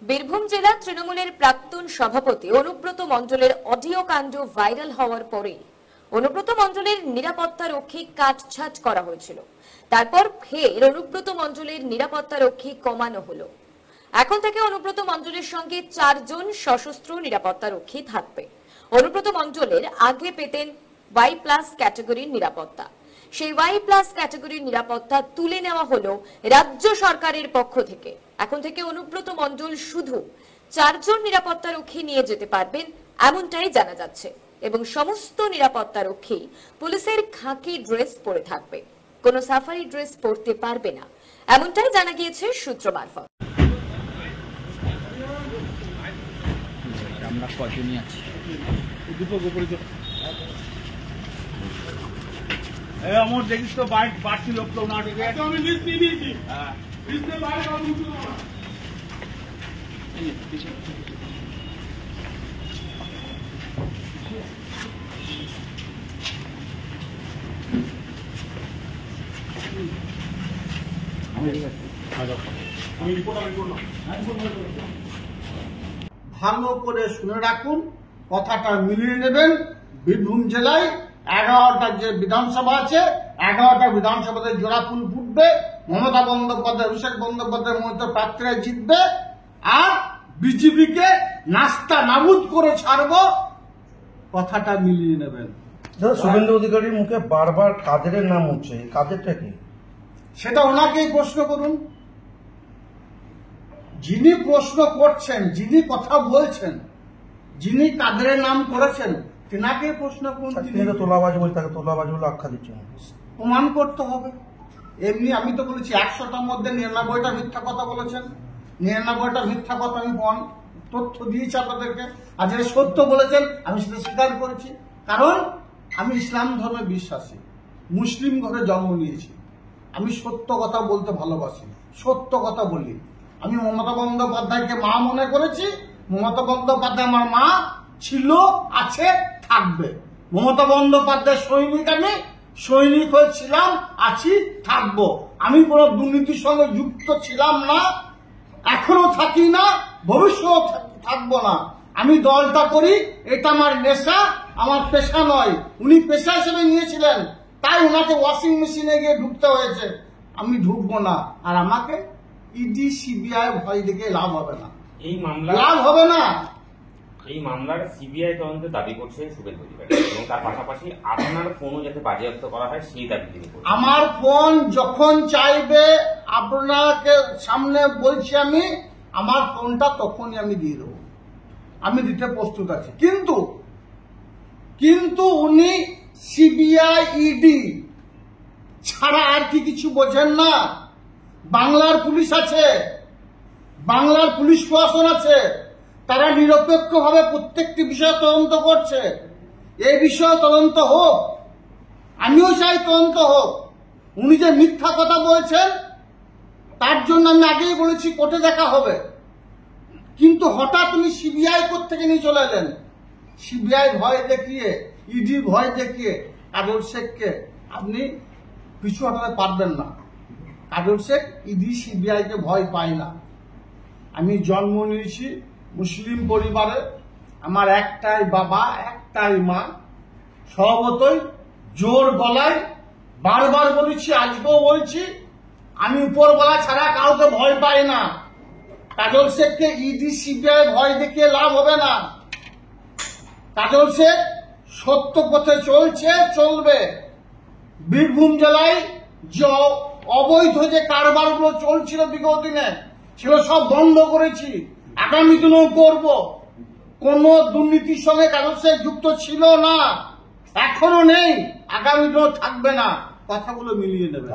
বীরভূম জেলা তৃণমূলের প্রাক্তন সভাপতি অনুব্রত মণ্ডলের অডিও কাণ্ড ভাইরাল হওয়ার পরে অনুব্রত মণ্ডলের নিরাপত্তা রক্ষী কাটছাঁট করা হয়েছিল। তারপর ফের অনুব্রত মণ্ডলের নিরাপত্তা রক্ষী কমানো হলো। এখন থেকে অনুব্রত মণ্ডলের সঙ্গে 4 জন সশস্ত্র নিরাপত্তা রক্ষী থাকবে। অনুব্রত মণ্ডলের আগে পেতেন Y+ ক্যাটাগরির নিরাপত্তা, সেই Y+ ক্যাটাগরির নিরাপত্তা তুলে নেওয়া হলো রাজ্য সরকারের পক্ষ থেকে। এখন থেকে অনুব্রত মণ্ডল শুধু 4 জন নিরাপত্তা রক্ষী নিয়ে যেতে পারবেন এমনটাই জানা যাচ্ছে, এবং সমস্ত নিরাপত্তা রক্ষী পুলিশের খাকি ড্রেস পরে থাকবে, কোনো সাফারি ড্রেস পরতে পারবে না, এমনটাই জানা গিয়েছে সূত্র মারফত। আমরা কজনই আছি, দুটো গোপরিত আমার দেখিস তো বাইক বাড়তি লোক তো না ডেকে আমি লিস্ট নিয়ে দিয়েছি। হ্যাঁ লিস্টে বাইরে আর উঠলো না। ভালো করে শুনে রাখুন, কথাটা মিলিয়ে নেবেন। বীরভূম জেলায় 11টা যে বিধানসভা আছে, 11টা বিধানসভাতে জোড়াফুল ফুটবে। মমতা বন্দ্যোপাধ্যায়, অভিষেক বন্দ্যোপাধ্যায়ের মতো প্রার্থীরা জিতবে, আর বিজেপিকে নাস্তা নাবুদ করে ছাড়বো। কথাটা মিলিয়ে নেবেন। শুভেন্দু অধিকারীর মুখে বারবার কাদেরের নাম উঠছে, কাদেরটা কি? সেটা ওনাকেই প্রশ্ন করুন। যিনি প্রশ্ন করছেন, যিনি কথা বলছেন, যিনি কাদের নাম করেছেন, তেনাকে প্রশ্ন করুন। তিনি তো তোলাবাজি বলে, তাকে তোলাবাজি বলে আখ্যা দিচ্ছেন। প্রমাণ করতে হবে। এমনি আমি তো বলেছি 100টার মধ্যে 99টা মিথ্যা কথা বলেছেন। 99টা মিথ্যা কথা আমি তথ্য দিয়েছি আপনাদেরকে। আর যেটা সত্য বলেছেন আমি সেটা স্বীকার করেছি, কারণ আমি ইসলাম ধর্মে বিশ্বাসী, মুসলিম ঘরে জন্ম নিয়েছি। আমি সত্য কথা বলতে ভালোবাসি, সত্য কথা বলি। আমি মমতা বন্দ্যোপাধ্যায়কে মা মনে করেছি। মমতা বন্দ্যোপাধ্যায় আমার মা ছিল, আছে, থাকবে। মমতা বন্দ্যোপাধ্যায় সৈনিক, আমি সৈনিক হয়েছিলাম, আছি, থাকবো। আমি কোনো দুর্নীতির সঙ্গে যুক্ত ছিলাম না, এখনো থাকি না, ভবিষ্যৎ থাকবো না। আমি দলটা করি, এটা আমার নেশা, আমার পেশা নয়। উনি পেশা হিসেবে নিয়েছিলেন, তাই ওনাকে ওয়াশিং মেশিনে গিয়ে ঢুকতে হয়েছে। আমি ঢুকবো না। আর আমাকে ইডি সিবিআই ভয় দেখে লাভ হবে না, এই মামলা লাভ হবে না। এই মামলার সিবিআই তদন্তের দাবি করছে শুভেন্দু অধিকারী, এবং তার পাশাপাশি আপনার ফোনও যাতে বাজেয়াপ্ত করা হয় সেই দাবি তিনি করছেন। আমার ফোন যখন চাইবে, আপনাকে সামনে বলছি আমি, আমার ফোনটা তখনই আমি দিয়ে দেবো, আমি দিতে প্রস্তুত আছি। কিন্তু উনি সিবিআই ইডি ছাড়া আর কি কিছু বোঝেন না। বাংলার পুলিশ আছে, বাংলার পুলিশ প্রশাসন আছে, তারা নিরপেক্ষভাবে প্রত্যেকটি বিষয় তদন্ত করছে। এই বিষয়ে তদন্ত হোক, আমিও চাই তদন্ত হোক। উনি যে মিথ্যা কথা বলছেন তার জন্য আমি আগেই বলেছি কোর্টে দেখা হবে। কিন্তু হঠাৎ উনি সিবিআই কোর্ট থেকে নিয়ে চলে এলেন। সিবিআই ভয় দেখিয়ে, ইডি ভয় দেখিয়ে কাজল শেখকে আপনি পিছু হটাতে পারবেন না। কাজল শেখ ইডি সিবিআই কে ভয় পায় না। আমি জন্ম নিয়েছি মুসলিম পরিবারে, আমার একটাই বাবা, একটাই মা। স্বভাবতই জোর গলায় বারবার বলেছি, আজকেও বলছি, আমি উপরবেলা ছাড়া কাউকে ভয় পাই না। কাজল শেখকে ইডি সিবিআই ভয় দেখিয়ে লাভ হবে না। কাজল শেখ সত্য পথে চলছে, চলবে। বীরভূম জেলায় যে অবৈধ যে কারবারগুলো চলছিল বিগত দিনে, সেগুলো সব বন্ধ করেছি, আগামী দিনেও করব। কোন দুর্নীতির সঙ্গে কাজল শেখ যুক্ত ছিল না, এখনো নেই, আগামী দিনেও থাকবে না। কথাগুলো মিলিয়ে নেবে।